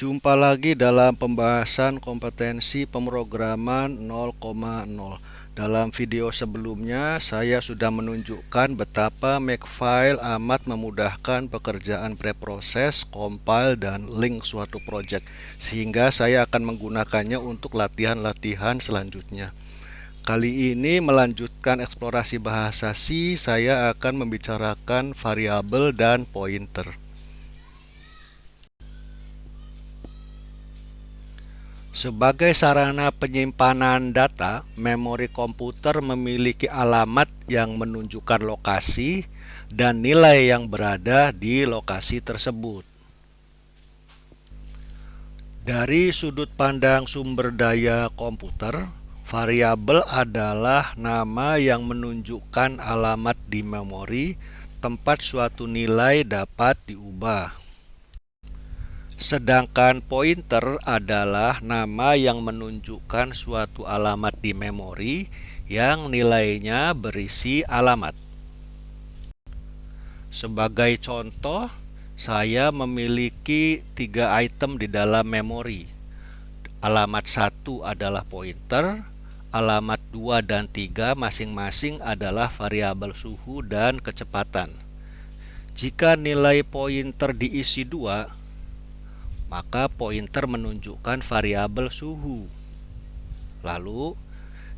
Jumpa lagi dalam pembahasan kompetensi pemrograman 0,0. Dalam video sebelumnya, saya sudah menunjukkan betapa Makefile amat memudahkan pekerjaan preproses, compile, dan link suatu project, sehingga saya akan menggunakannya untuk latihan-latihan selanjutnya. Kali ini melanjutkan eksplorasi bahasa C, saya akan membicarakan variabel dan pointer. Sebagai sarana penyimpanan data, memori komputer memiliki alamat yang menunjukkan lokasi dan nilai yang berada di lokasi tersebut. Dari sudut pandang sumber daya komputer, variabel adalah nama yang menunjukkan alamat di memori tempat suatu nilai dapat diubah. Sedangkan pointer adalah nama yang menunjukkan suatu alamat di memori yang nilainya berisi alamat. Sebagai contoh, saya memiliki 3 item di dalam memori. Alamat 1 adalah pointer, alamat 2 dan 3 masing-masing adalah variabel suhu dan kecepatan. Jika nilai pointer diisi 2, maka pointer menunjukkan variabel suhu. Lalu,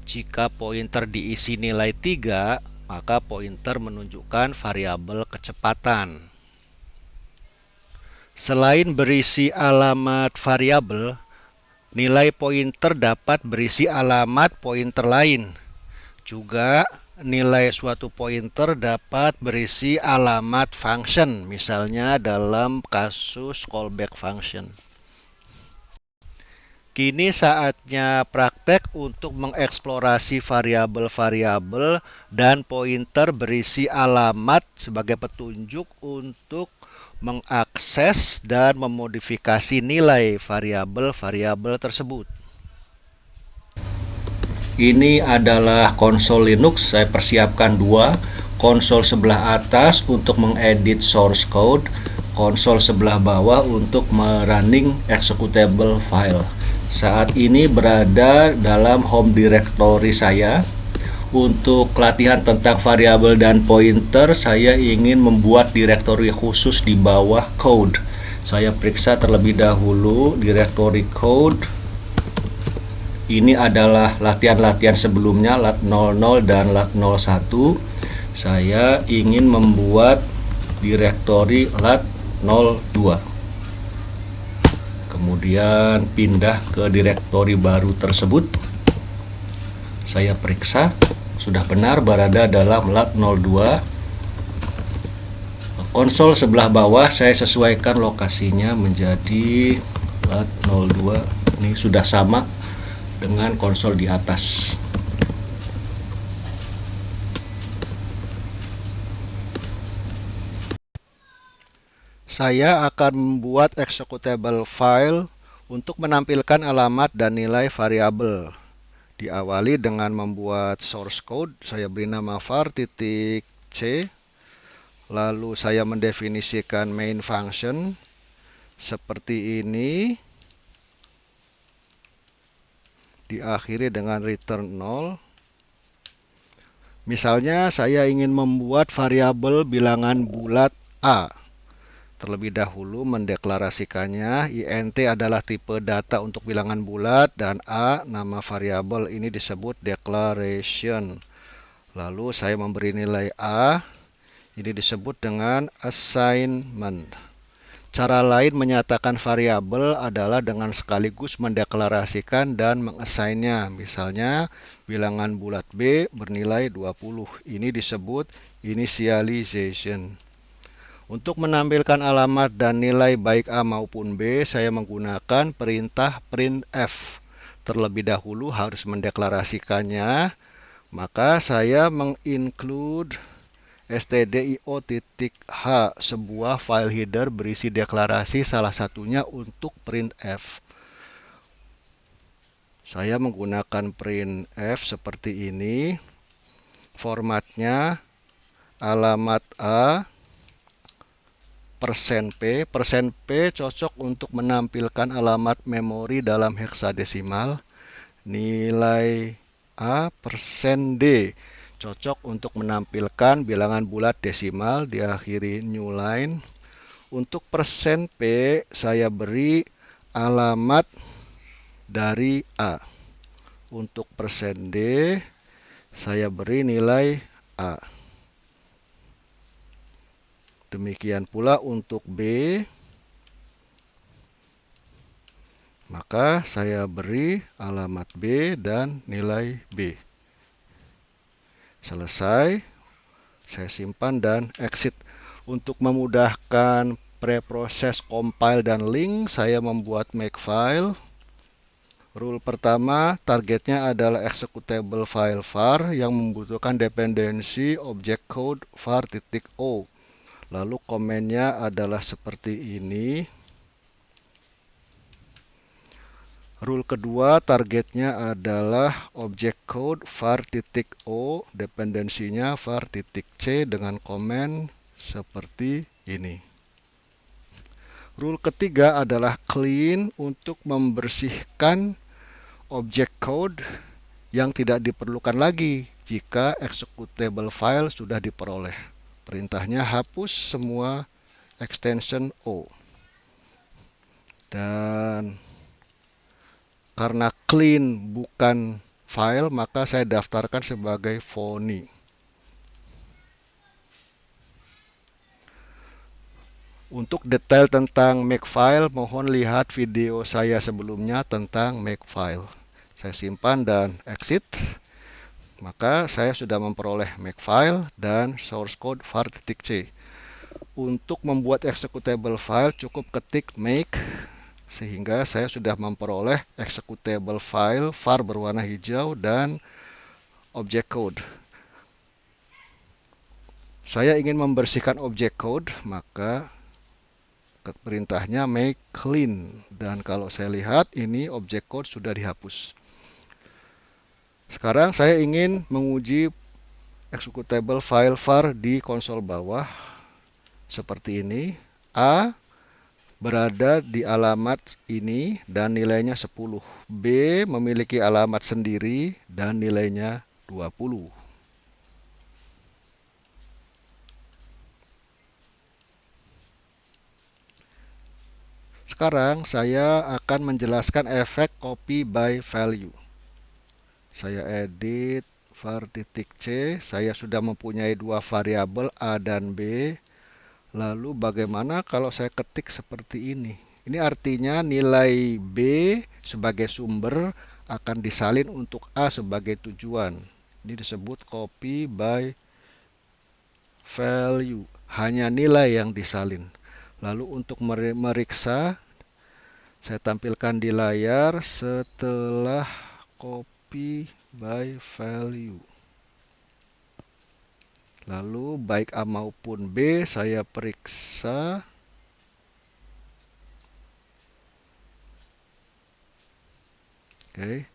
jika pointer diisi nilai 3, maka pointer menunjukkan variabel kecepatan. Selain berisi alamat variabel, nilai pointer dapat berisi alamat pointer lain. Juga nilai suatu pointer dapat berisi alamat function, misalnya dalam kasus callback function. Kini saatnya praktek untuk mengeksplorasi variabel-variabel dan pointer berisi alamat sebagai petunjuk untuk mengakses dan memodifikasi nilai variabel-variabel tersebut. Ini adalah konsol Linux. Saya persiapkan 2, konsol sebelah atas untuk mengedit source code, konsol sebelah bawah untuk merunning executable file. Saat ini berada dalam home directory saya. Untuk latihan tentang variabel dan pointer, saya ingin membuat directory khusus di bawah code. Saya periksa terlebih dahulu directory code. Ini adalah latihan-latihan sebelumnya, lat 00 dan lat 01. Saya ingin membuat directory lat 02. Kemudian pindah ke directory baru tersebut. Saya periksa, sudah benar berada dalam lat 02. Konsol sebelah bawah saya sesuaikan lokasinya menjadi lat 02. Ini sudah sama dengan konsol di atas. Saya akan membuat executable file untuk menampilkan alamat dan nilai variabel. Diawali dengan membuat source code. Saya beri nama var.c. Lalu saya mendefinisikan main function seperti ini. Diakhiri dengan return 0. Misalnya saya ingin membuat variabel bilangan bulat A. Terlebih dahulu mendeklarasikannya. int adalah tipe data untuk bilangan bulat dan A nama variabel, ini disebut declaration. Lalu saya memberi nilai A, ini disebut dengan assignment. Cara lain menyatakan variabel adalah dengan sekaligus mendeklarasikan dan mengassignnya. Misalnya bilangan bulat B bernilai 20. Ini disebut initialization. Untuk menampilkan alamat dan nilai baik A maupun B, saya menggunakan perintah printf. Terlebih dahulu harus mendeklarasikannya, maka saya menginclude stdio.h, sebuah file header berisi deklarasi salah satunya untuk printf. Saya menggunakan printf seperti ini. Formatnya alamat A %P. %P cocok untuk menampilkan alamat memori dalam heksadesimal. Nilai A %D cocok untuk menampilkan bilangan bulat desimal, diakhiri new line. Untuk %P saya beri alamat dari A. Untuk %D saya beri nilai A. Demikian pula untuk B, maka saya beri alamat B dan nilai B. Selesai, saya simpan dan exit. Untuk memudahkan preproses compile dan link, saya membuat makefile. Rule pertama, targetnya adalah executable file var yang membutuhkan dependensi object code var.o. Lalu komennya adalah seperti ini. Rule kedua, targetnya adalah object code var.o, dependensinya var.c dengan komen seperti ini. Rule ketiga adalah clean untuk membersihkan object code yang tidak diperlukan lagi jika executable file sudah diperoleh. Perintahnya hapus semua extension O. Dan karena clean bukan file, maka saya daftarkan sebagai phony. Untuk detail tentang makefile, mohon lihat video saya sebelumnya tentang makefile. Saya simpan dan exit. Maka saya sudah memperoleh makefile dan source code var.c. Untuk membuat executable file cukup ketik make, sehingga saya sudah memperoleh executable file var berwarna hijau dan object code. Saya ingin membersihkan object code, maka perintahnya make clean. Dan kalau saya lihat, ini object code sudah dihapus. Sekarang saya ingin menguji executable file var di konsol bawah seperti ini. A berada di alamat ini dan nilainya 10. B memiliki alamat sendiri dan nilainya 20. Sekarang saya akan menjelaskan efek copy by value. Saya edit var.c, saya sudah mempunyai dua variabel A dan B. Lalu bagaimana kalau saya ketik seperti ini? Ini artinya nilai B sebagai sumber akan disalin untuk A sebagai tujuan. Ini disebut copy by value. Hanya nilai yang disalin. Lalu untuk meriksa, saya tampilkan di layar setelah copy by value. Lalu baik A maupun B saya periksa. Oke.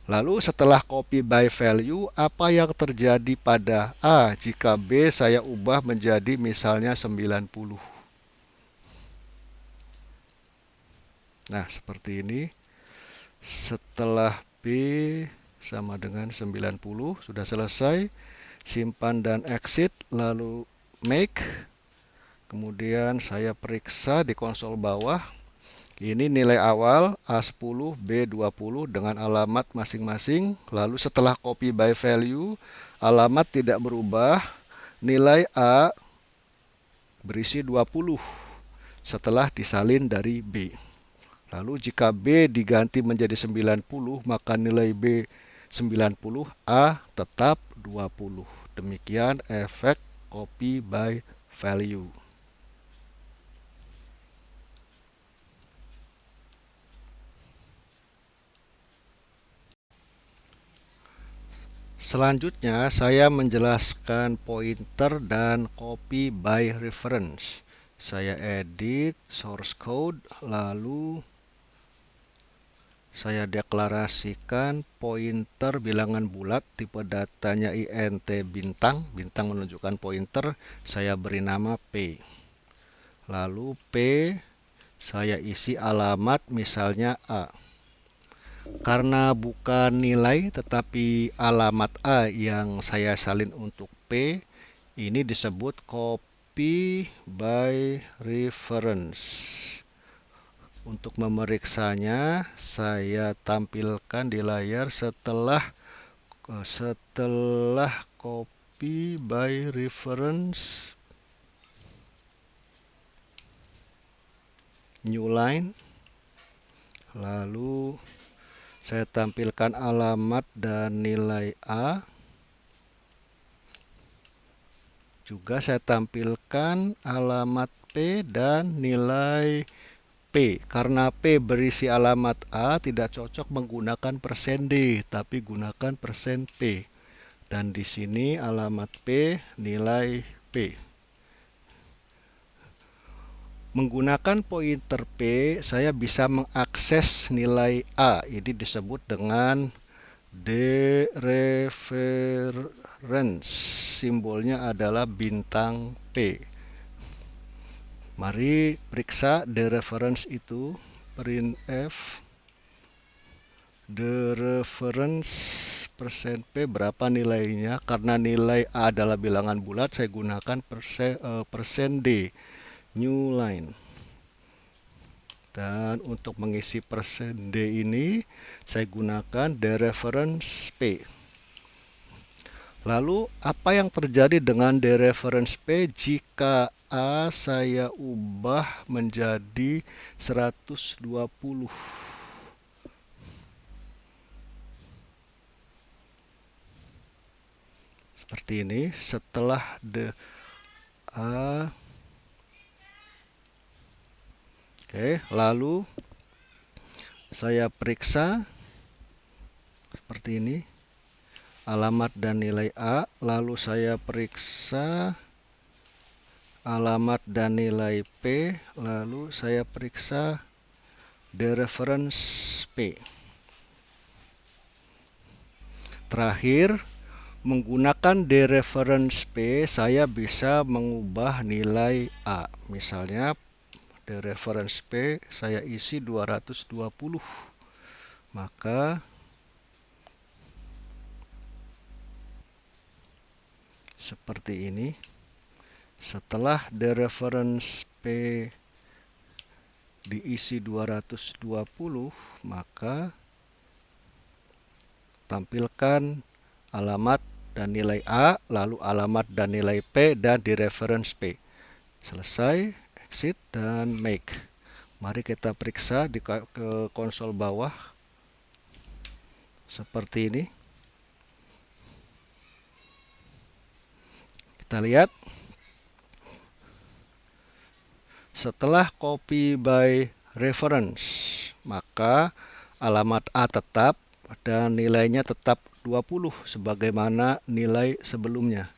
Lalu setelah copy by value, apa yang terjadi pada A jika B saya ubah menjadi misalnya 90? Nah, seperti ini. Setelah B sama dengan 90, sudah selesai. Simpan dan exit, lalu make. Kemudian saya periksa di konsol bawah. Ini nilai awal A10, B20 dengan alamat masing-masing. Lalu setelah copy by value, alamat tidak berubah. Nilai A berisi 20 setelah disalin dari B. Lalu jika B diganti menjadi 90, maka nilai B 90, A tetap 20. Demikian efek copy by value. Selanjutnya saya menjelaskan pointer dan copy by reference. Saya edit source code, lalu saya deklarasikan pointer bilangan bulat tipe datanya int bintang. Bintang menunjukkan pointer, saya beri nama P. Lalu P saya isi alamat misalnya A. Karena bukan nilai tetapi alamat A yang saya salin untuk P, ini disebut copy by reference. Untuk memeriksanya, saya tampilkan di layar setelah copy by reference, new line, lalu saya tampilkan alamat dan nilai A. Juga saya tampilkan alamat P dan nilai P. Karena P berisi alamat A, tidak cocok menggunakan persen %D, tapi gunakan persen %P. Dan di sini alamat P, nilai P. Menggunakan pointer P, saya bisa mengakses nilai A. Ini disebut dengan dereference. Simbolnya adalah bintang P. Mari periksa dereference itu. Printf dereference persen %P berapa nilainya. Karena nilai A adalah bilangan bulat, saya gunakan persen %D, new line. Dan untuk mengisi persen %D ini, saya gunakan dereference P. Lalu, apa yang terjadi dengan dereference P jika A saya ubah menjadi 120? Seperti ini, setelah A. Oke, lalu saya periksa seperti ini, alamat dan nilai A. Lalu saya periksa alamat dan nilai P. Lalu saya periksa dereference P. Terakhir, menggunakan dereference P, saya bisa mengubah nilai A. Misalnya, dereference P saya isi 220. Maka seperti ini. Setelah dereference P diisi 220, maka tampilkan alamat dan nilai A, lalu alamat dan nilai P, dan dereference P. Selesai, exit dan make. Mari kita periksa di ke konsol bawah. Seperti ini. Kita lihat. Setelah copy by reference, maka alamat A tetap dan nilainya tetap 20 sebagaimana nilai sebelumnya.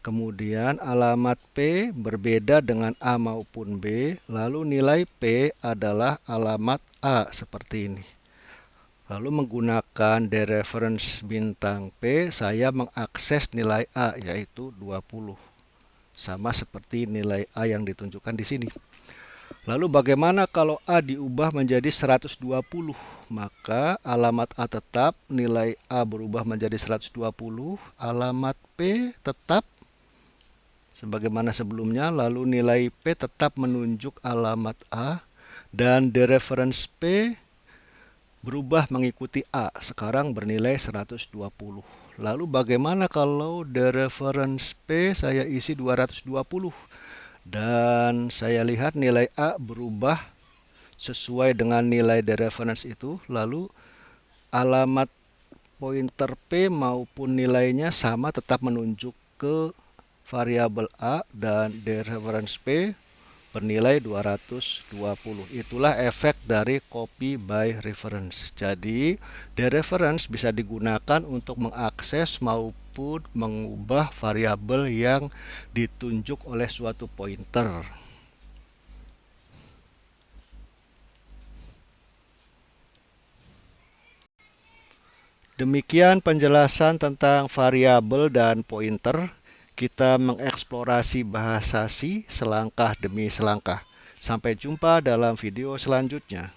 Kemudian alamat P berbeda dengan A maupun B, lalu nilai P adalah alamat A seperti ini. Lalu menggunakan dereference bintang P, saya mengakses nilai A yaitu 20. Sama seperti nilai A yang ditunjukkan di sini. Lalu bagaimana kalau A diubah menjadi 120? Maka alamat A tetap, nilai A berubah menjadi 120, alamat P tetap sebagaimana sebelumnya, lalu nilai P tetap menunjuk alamat A, dan dereference P berubah mengikuti A, sekarang bernilai 120. Lalu bagaimana kalau dereference P saya isi 220? Dan saya lihat nilai A berubah sesuai dengan nilai dereference itu. Lalu alamat pointer P maupun nilainya sama, tetap menunjuk ke variabel A, dan dereference P bernilai 220. Itulah efek dari copy by reference. Jadi, dereference bisa digunakan untuk mengakses maupun mengubah variabel yang ditunjuk oleh suatu pointer. Demikian penjelasan tentang variabel dan pointer. Kita mengeksplorasi bahasa C selangkah demi selangkah. Sampai jumpa dalam video selanjutnya.